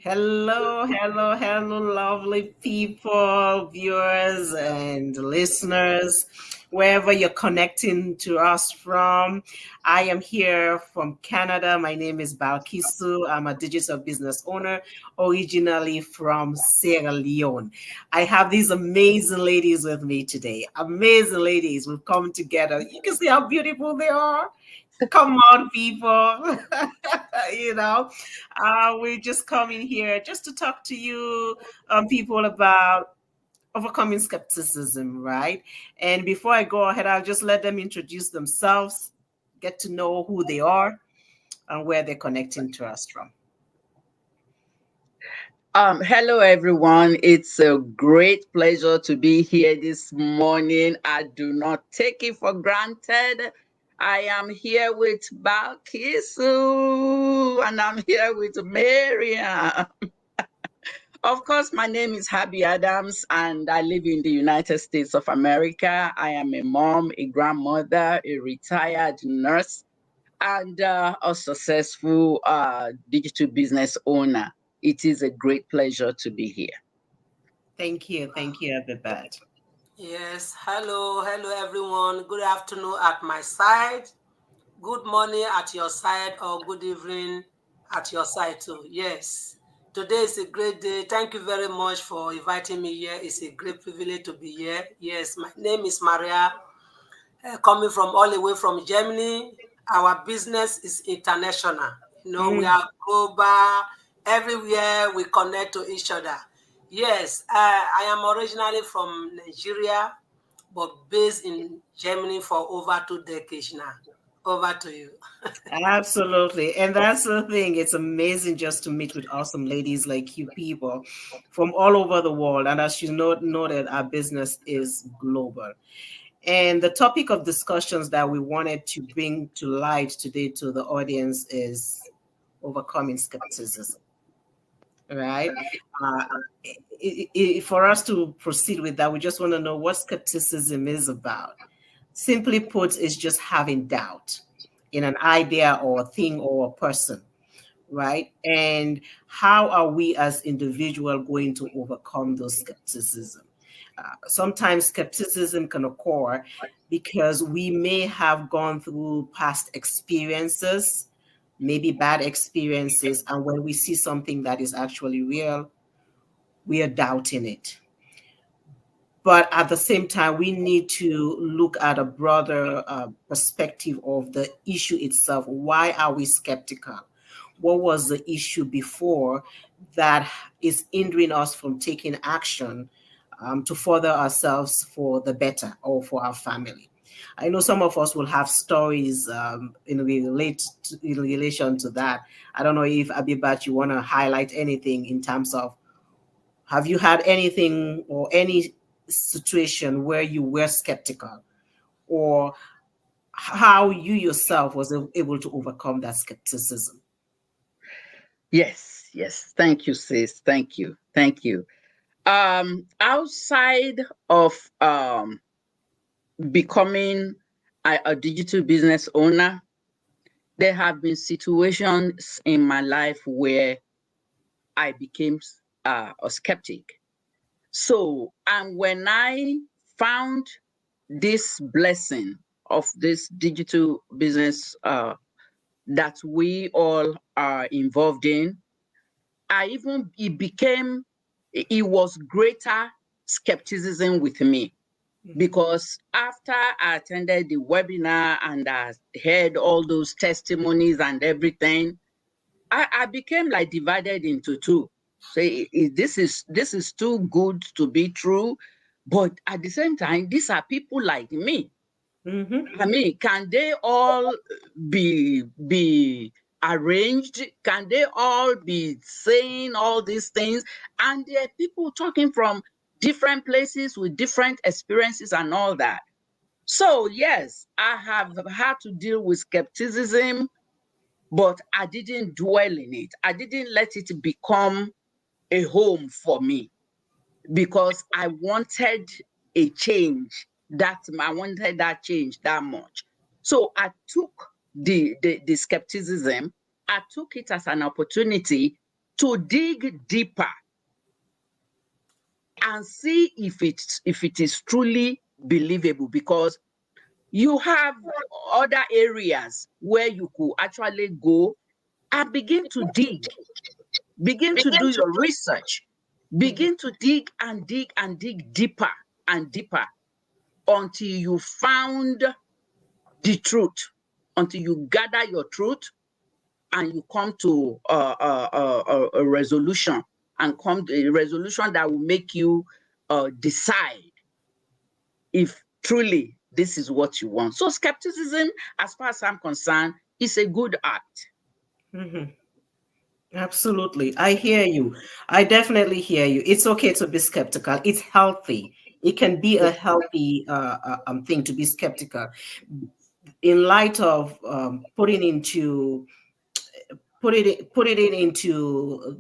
Hello, hello, hello, lovely people, viewers and listeners, wherever you're connecting to us from. I am here from Canada. My name is Balkisu. I'm a digital business owner, originally from Sierra Leone. I have these amazing ladies with me today. Amazing ladies. We've come together. You can see how beautiful they are. Come on, people. you know, we're just coming here just to talk to you, people, about overcoming skepticism, right? And before I go ahead, I'll just let them introduce themselves, get to know who they are and where they're connecting to us from. Hello everyone. It's a great pleasure to be here this morning. I do not take it for granted. I am here with Balkisu and I'm here with Maria. Of course, my name is Happy Adams and I live in the United States of America. I am a mom, a grandmother, a retired nurse, and a successful digital business owner. It is a great pleasure to be here. Thank you, Abibad. Yes, hello everyone. Good afternoon at my side. Good morning at your side, or good evening at your side too. Yes, today is a great day. Thank you very much for inviting me here. It's a great privilege to be here. Yes, my name is Maria, coming from all the way from Germany. Our business is international. We Mm, are global. Everywhere we connect to each other. Yes, I am originally from Nigeria, but based in Germany for over 2 decades now. Over to you. absolutely. And that's the thing. It's amazing just to meet with awesome ladies like you people from all over the world. And as you know that our business is global. And the topic of discussions that we wanted to bring to light today to the audience is overcoming skepticism, right? Uh, for us to proceed with that, we just want to know what skepticism is about. Simply put, it's just having doubt in an idea or a thing or a person, right? And how are we as individual going to overcome those skepticism? Sometimes skepticism can occur because we may have gone through past experiences, maybe bad experiences, and when we see something that is actually real, we are doubting it. But at the same time, we need to look at a broader perspective of the issue itself. Why are we skeptical? What was the issue before that is hindering us from taking action to further ourselves for the better or for our family? I know some of us will have stories in relation to that. I don't know if Abibat, you want to highlight anything in terms of, have you had anything or any situation where you were skeptical, or how you yourself was able to overcome that skepticism? Yes. Thank you, sis. Thank you. Outside of becoming a digital business owner, there have been situations in my life where I became a skeptic. So, and when I found this blessing of this digital business that we all are involved in, it was greater skepticism with me, because after I attended the webinar and I heard all those testimonies and everything, I became like divided into two. Say, this is too good to be true, but at the same time, these are people like me. Mm-hmm. I mean, can they all be arranged? Can they all be saying all these things? And there are people talking from different places with different experiences and all that. So yes, I have had to deal with skepticism, but I didn't dwell in it. I didn't let it become a home for me, because I wanted a change. I wanted that change that much. So I took the skepticism, I took it as an opportunity to dig deeper and see if it is truly believable, because you have other areas where you could actually go and begin to dig, begin to do your research, begin to dig and dig and dig deeper and deeper until you found the truth, until you gather your truth and you come to a resolution, and come to a resolution that will make you decide if truly this is what you want. So skepticism, as far as I'm concerned, is a good act. Mhm. Absolutely. I hear you. I definitely hear you. It's okay to be skeptical. It's healthy. It can be a healthy thing to be skeptical in light of putting it into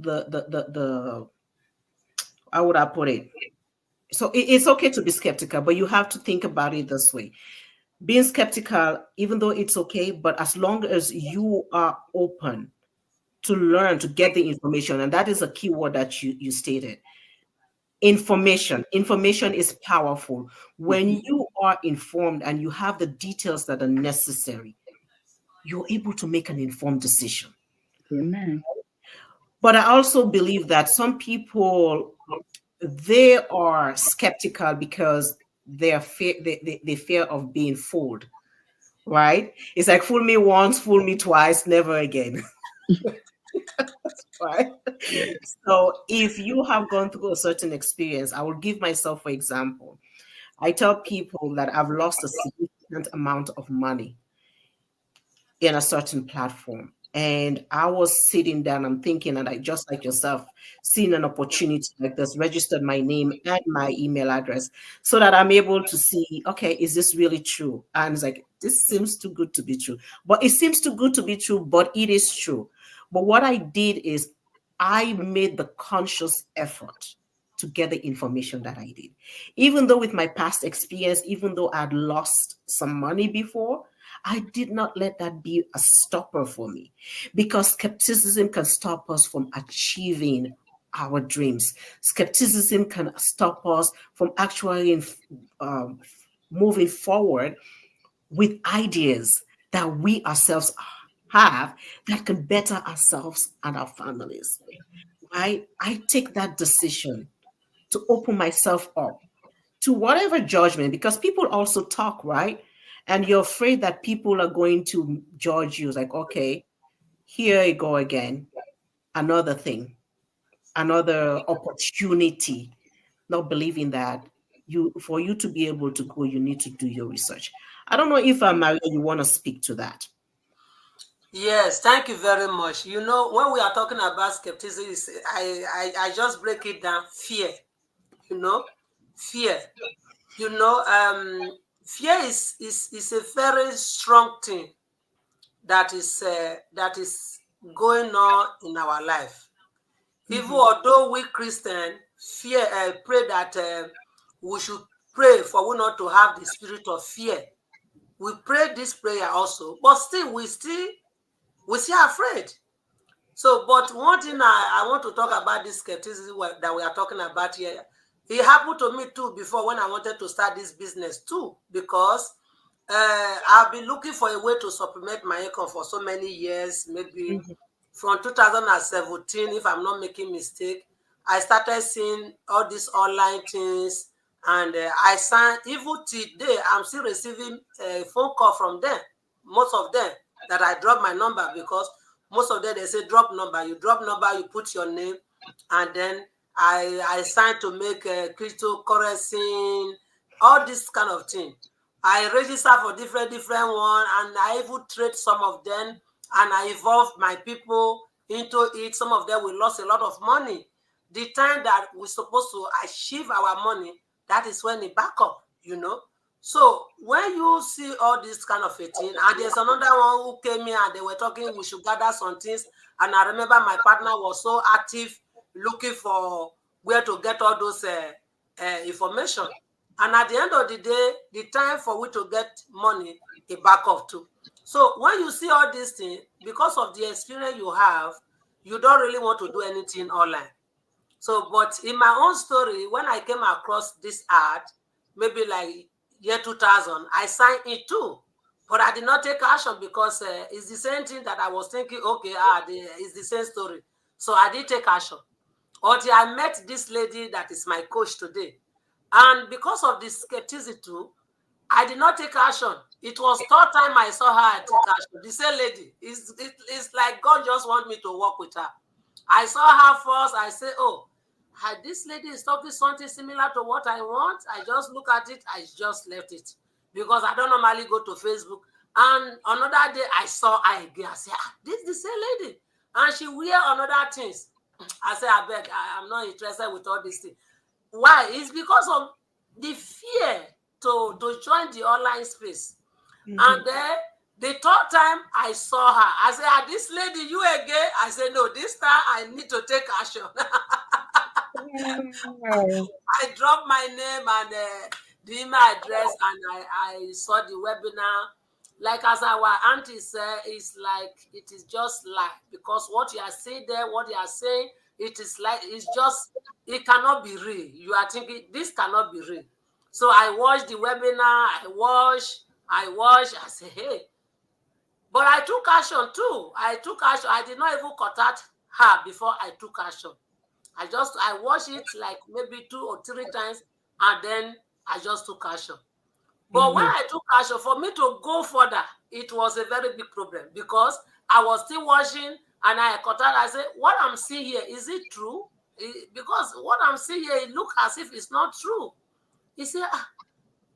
the how would I put it? So it's okay to be skeptical, but you have to think about it this way. Being skeptical, even though it's okay, but as long as you are open to learn, to get the information, and that is a key word that you stated. Information is powerful. When Mhm. you are informed and you have the details that are necessary, you're able to make an informed decision. Amen. But I also believe that some people, they are skeptical because they fear of being fooled, right? It's like fool me once, fool me twice, never again. Right? Yeah. So if you have gone through a certain experience, I will give myself for example. I tell people that I've lost a significant amount of money in a certain platform. And I was sitting down, I'm thinking, and I just like yourself, seeing an opportunity like this, registered my name and my email address so that I'm able to see, okay, is this really true? And it's like, this seems too good to be true. But it seems too good to be true, but it is true. But what I did is I made the conscious effort to get the information that I did. Even though with my past experience, even though I'd lost some money before, I did not let that be a stopper for me, because skepticism can stop us from achieving our dreams. Skepticism can stop us from actually um, moving forward with ideas that we ourselves have that can better ourselves and our families. Right? I take that decision to open myself up to whatever judgment, because people also talk, right? And you're afraid that people are going to judge you. It's like, okay, here you go again, another thing, another opportunity. Not believing that for you to be able to go, you need to do your research. I don't know if Maria, you want to speak to that. Yes, thank you very much. You know, when we are talking about skepticism, I just break it down. Fear, you know, fear. You know, fear is a very strong thing that is going on in our life. Even Mhm. although we Christian fear pray that we should pray for we not to have the spirit of fear. We pray this prayer also, but still we still afraid. So, but one thing I want to talk about this skepticism that we are talking about here. It happened to me too before when I wanted to start this business too, because I've been looking for a way to supplement my income for so many years, maybe Mhm. from 2017, if I'm not making mistake. I started seeing all these online things, and I signed. Even today, I'm still receiving a phone call from them. Most of them that I drop my number, because most of them they say drop number. You drop number, you put your name, and then I signed to make a cryptocurrency, all this kind of thing. I register for different one, and I even trade some of them, and I involved my people into it. Some of them we lost a lot of money. The time that we're supposed to achieve our money, that is when it back up. So when you see all this kind of a thing, and there's another one who came here and they were talking, we should gather some things. And I remember my partner was so active looking for where to get all those information. And at the end of the day, the time for we to get money, it back up too. So when you see all these things, because of the experience you have, you don't really want to do anything online. So, but in my own story, when I came across this ad, maybe like year 2000, I signed it too. But I did not take action because it's the same thing that I was thinking, okay, it's the same story. So I did take action. Until I met this lady that is my coach today. And because of the skepticism too, I did not take action. It was third time I saw her, I take action. The same lady. It's like God just want me to work with her. I saw her first. I say, oh, this lady is talking something similar to what I want. I just look at it. I just left it because I don't normally go to Facebook. And another day I saw her again. I say, this is the same lady. And she wear another things. I say, I beg, I'm not interested with all these things. Why? It's because of the fear to join the online space. And then the third time I saw her, I said, this lady, you again? I said, no, this time I need to take action. I dropped my name and the email address, and I saw the webinar. Like as our auntie said, it's like it is just like, because what you are saying there, what you are saying, it is like it's just, it cannot be real. You are thinking this cannot be real. So I watched the webinar, I watched, I say, hey. But I took action too. I took action. I did not even contact her before I took action. I watched it like maybe 2 or 3 times, and then I just took action. But when I took action, for me to go further, it was a very big problem because I was still watching, and I contacted. I said, what I'm seeing here, is it true? Because what I'm seeing here, it looks as if it's not true. He said,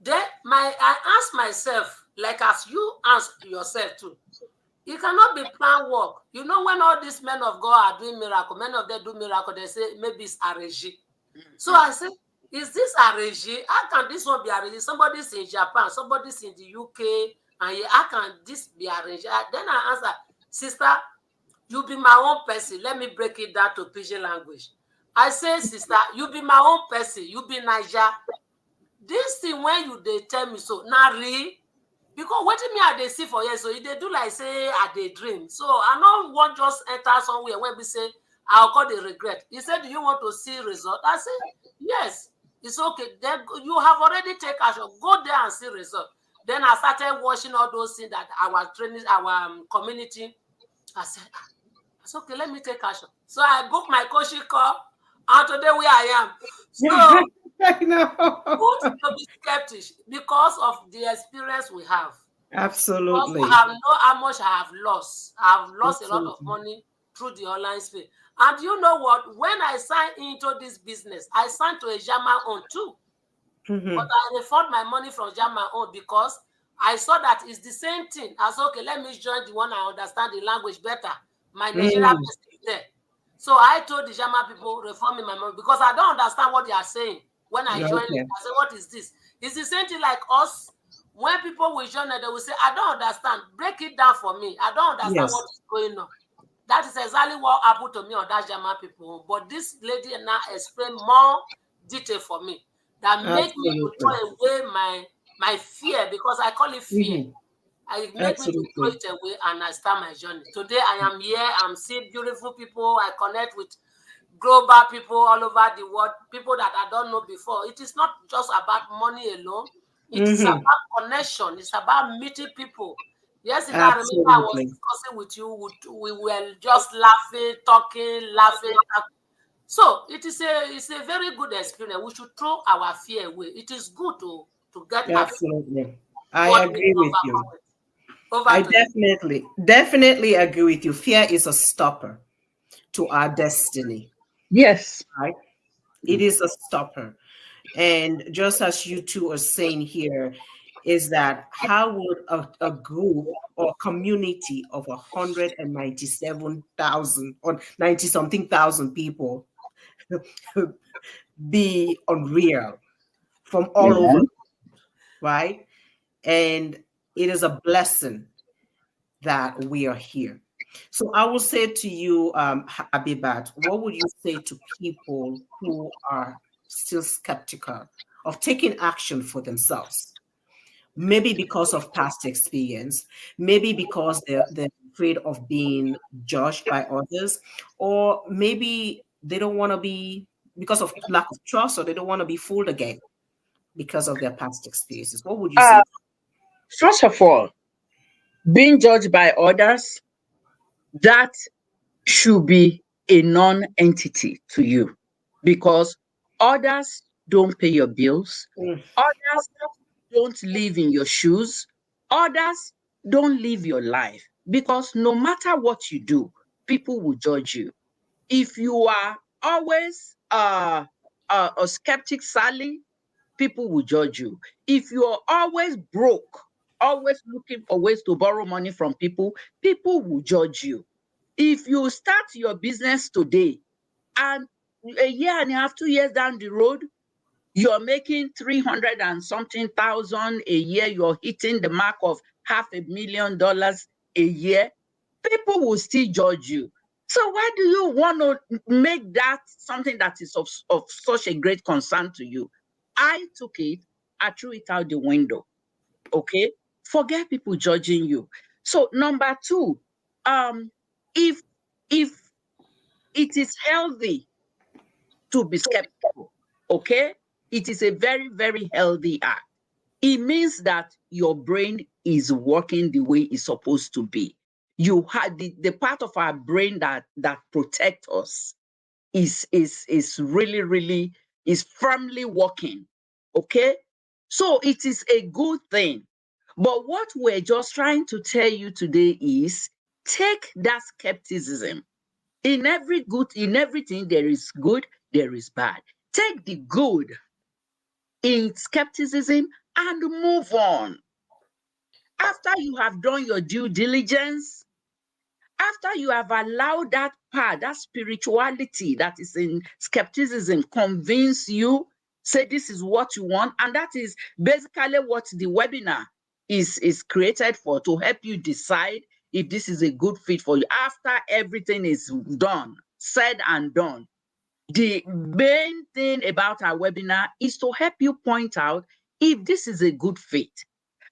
then I asked myself, like as you ask yourself too, it cannot be planned work. You know, when all these men of God are doing miracle, many of them do miracle, they say maybe it's arranged. So I said, is this arranged? How can this one be arranged? Somebody's in Japan, somebody's in the UK, and how can this be arranged? Then I answered, sister, you be my own person. Let me break it down to pidgin language. I say, sister, you be my own person. You be Niger. This thing when you they tell me so, not real. Because what me I they see for years, so they do like say I they dream. So I don't want just enter somewhere when we say I'll call the regret. He said, do you want to see result? I said, yes, it's okay. Then you have already taken action. Go there and see result. Then I started watching all those things that our training, our community. I said, it's okay, let me take action. So I booked my coaching call, and today where I am. So I know. good to be skeptic because of the experience we have. Because Absolutely. I have know how much I have lost. I have lost a lot of Absolutely. money through the online space. And you know what? When I signed into this business, I signed to a German own too. But I refund my money from German own because I saw that it's the same thing. I said, okay, let me join the one I understand the language better. My Nigerian person is there. So I told the German people, refund me my money because I don't understand what they are saying. When I join it, Okay. I say, what is this? It's the same thing like us. When people will join it, they will say, I don't understand. Break it down for me. I don't understand Yes. what is going on. That is exactly what happened to me on that German people. But this lady now explained more detail for me that make me to Absolutely. throw away my fear, because I call it fear. It make me to throw Absolutely. it away and I start my journey. Today I am here. I'm seeing beautiful people. I connect with global people all over the world, people that I don't know before. It is not just about money alone. It is about connection. It's about meeting people. Yesterday, I remember I was Absolutely. discussing with you. We were just laughing, talking, laughing. So it's a very good experience. We should throw our fear away. It is good to get our fear, Absolutely. I but we agree will with you. overcome it. I Over to you. definitely agree with you. Fear is a stopper to our destiny, Yes. right? It is a stopper. And just as you two are saying here, is that how would a group or community of 197,000 or 90 something thousand people be unreal from all over, Mhm. right? And it is a blessing that we are here. So I will say to you, Abibat, what would you say to people who are still skeptical of taking action for themselves? Maybe because of past experience, maybe because they've afraid of being judged by others, or maybe they don't want to be, because of lack of trust, or they don't want to be fooled again because of their past experiences. What would you Uh, say? First of all, being judged by others, that should be a non-entity to you, because others don't pay your bills, Mm, others don't live in your shoes, others don't live your life, because no matter what you do, people will judge you. If you are always a skeptic Sally, people will judge you. If you're always broke, always looking for ways to borrow money from people will judge you. If you start your business today and a year and a half, 2 years down the road, you're making 300 and something thousand a year, you're hitting the mark of $500,000 a year, people will still judge you. So why do you want to make that something that is of such a great concern to you? I took it, I threw it out the window. Okay? Forget people judging you. So number two, um, if if it is healthy to be skeptical, okay? It is a very, very healthy act. It means that your brain is working the way it's supposed to be. You had the part of our brain that protect us is really, really is firmly working. Okay? So it is a good thing. But what we're just trying to tell you today is take that skepticism. In everything, there is good, there is bad. Take the good in skepticism and move on. After you have done your due diligence, after you have allowed that part, that spirituality that is in skepticism, convince you, say this is what you want, and that is basically what the webinar is created for, to help you decide if this is a good fit for you. After everything is done, said and done, the main thing about our webinar is to help you point out if this is a good fit.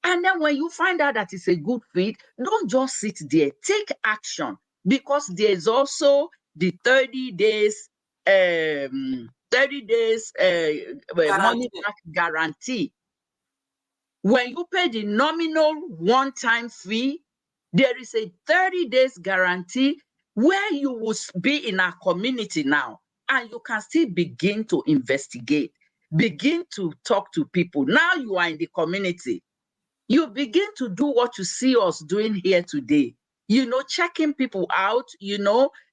And then when you find out that it's a good fit, don't just sit there, take action, because there's also the 30 days 30 days money Guarantee. back guarantee. When you pay the nominal one-time fee, there is a 30 days guarantee where you will be in our community now, and you can still begin to investigate, begin to talk to people. Now you are in the community. You begin to do what you see us doing here today. Checking people out,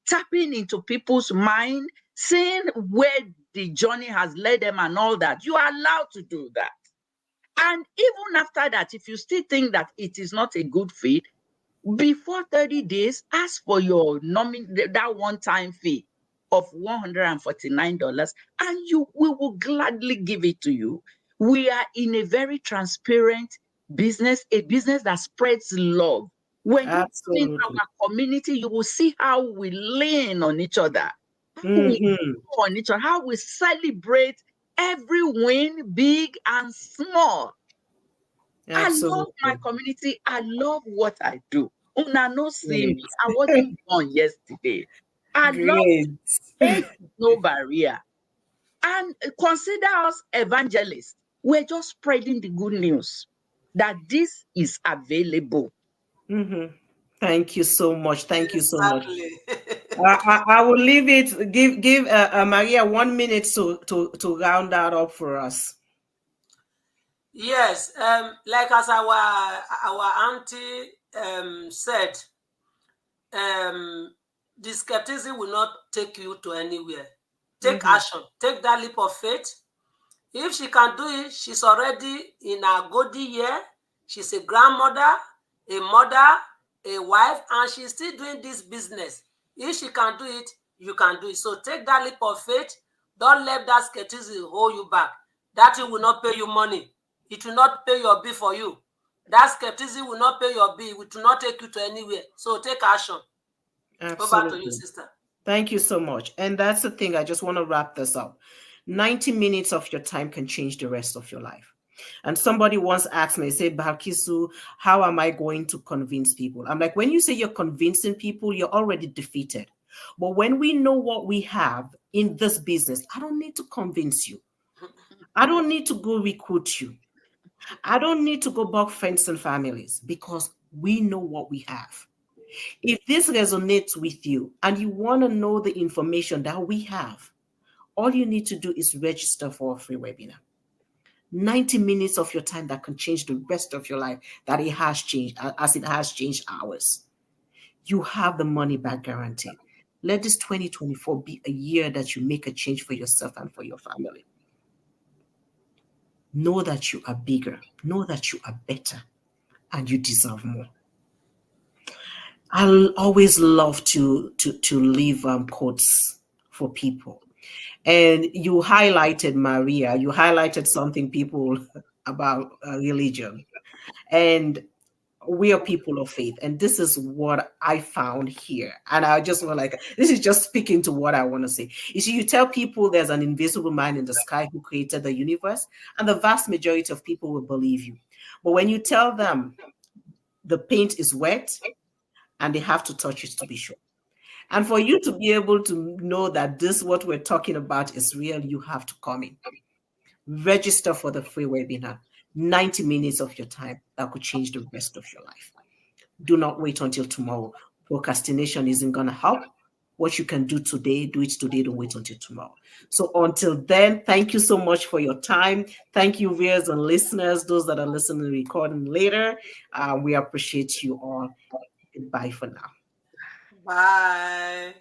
tapping into people's mind, seeing where the journey has led them and all that. You are allowed to do that. And even after that, if you still think that it is not a good fit, before 30 days, ask for your that one-time fee of $149, and we will gladly give it to you. We are in a very transparent business, a business that spreads love. When you come in absolutely. our community, you will see how we lean on each other, how we Hmm. grow on each other, how we celebrate every win, big and small. I love my Absolutely. community. I love what I do. Una no see me. Great. I wasn't born yesterday. I love Great. age is no barrier. And consider us evangelists. We're just spreading the good news that this is available. Hmm. Thank you so much. Thank you so much. Exactly. I will leave it. Give Maria 1 minute to round that up for us. Yes, like as our auntie said, um, the skepticism will not take you to anywhere. Take Hmm. action. Take that leap of faith. If she can do it, she's already in her golden year. She's a grandmother, a mother, a wife, and she's still doing this business. If she can do it, you can do it. So take that leap of faith. Don't let that skepticism hold you back. That thing will not pay you money. It will not pay your bill for you. That skepticism will not pay your bill. It will not take you to anywhere. So take action. Over to you, Absolutely. sister. Thank you so much. And that's the thing. I just want to wrap this up. 90 minutes of your time can change the rest of your life. And somebody once asked me, say, Barkisu, how am I going to convince people? I'm like, when you say you're convincing people, you're already defeated. But when we know what we have in this business, I don't need to convince you. I don't need to go recruit you. I don't need to go buck friends and families because we know what we have. If this resonates with you and you want to know the information that we have, all you need to do is register for a free webinar. 90 minutes of your time that can change the rest of your life, that it has changed as it has changed ours. You have the money back guarantee. Let this 2024 be a year that you make a change for yourself and for your family. Know that you are bigger, know that you are better, and you deserve more. I always love to leave quotes for people. And you highlighted Maria, you highlighted something people about religion. And we are people of faith. And this is what I found here. And I just want like, this is just speaking to what I want to say. You see, you tell people there's an invisible man in the sky who created the universe, and the vast majority of people will believe you. But when you tell them the paint is wet and they have to touch it to be sure. And for you to be able to know that this, what we're talking about is real, you have to come in. Register for the free webinar. 90 minutes of your time that could change the rest of your life. Do not wait until tomorrow. Procrastination isn't going to help. What you can do today, do it today. Don't wait until tomorrow. So until then, thank you so much for your time. Thank you, viewers and listeners, those that are listening and recording later. We appreciate you all. Goodbye for now. Bye.